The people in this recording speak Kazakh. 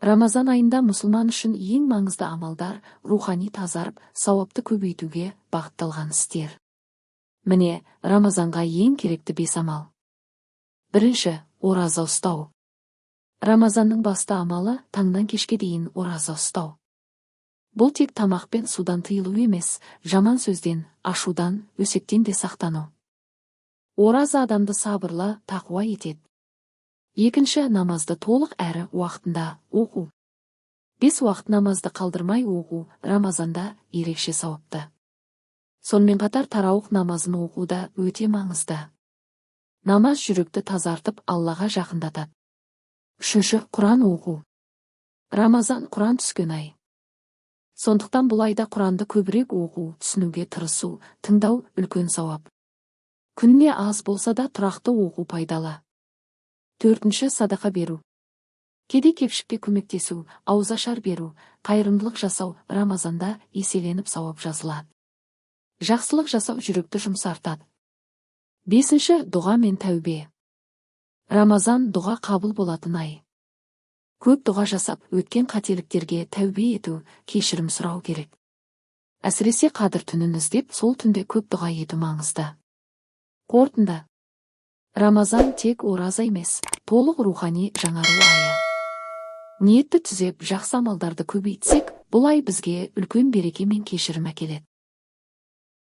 Рамазан айында мұсылман үшін ең маңызды амалдар рухани тазарып, сауапты көбейтуге бағытталған істер. Міне, Рамазанға ең керекті 5 амал. Бірінші, ораза ұстау. Рамазанның басты амалы таңнан кешке дейін ораза ұстау. Бұл тек тамақ пен судан тыйылу емес, жаман сөзден, ашудан, өсектен де сақтану. Ораза адамды сабырлы, тақуа етеді. Екінші, намазды толық әрі уақытында оқу. 5 уақыт намазды қалдырмай оқу Рамазанда ерекше сауапты. Сонымен қатар тараух намазын оқуда өте маңызды. Намаз жүректі тазартып Аллаға жақындатады. Үшінші, Құран оқу. Рамазан Құран түскен ай. Сондықтан бұл айда Құранды көбірек оқу, түсінуге тырысу, тыңдау үлкен сауап. Күніне аз болса да тұрақты оқу пайдалы. Төртінші, садақа беру. Кедей-кепшікке көмектесу, ауызашар беру, қайырымдылық жасау Рамазанда еселеніп сауап жазылады. Жақсылық жасау жүректі жұмсартады. Бесінші, дұға мен тәубе. Рамазан дұға қабыл болатын ай. Көп дұға жасап, өткен қателіктерге тәубе ету, кешірім сұрау керек. Әсіресе қадір түнін іздеп, сол түнде көп дұға ету маңызды. Қорытынды. Рамазан тек ораза емес, толық рухани жаңару айы. Ниетті түзеп, жақсы амалдарды көбейтсек, бұл ай бізге үлкен береке мен кешірім әкеледі.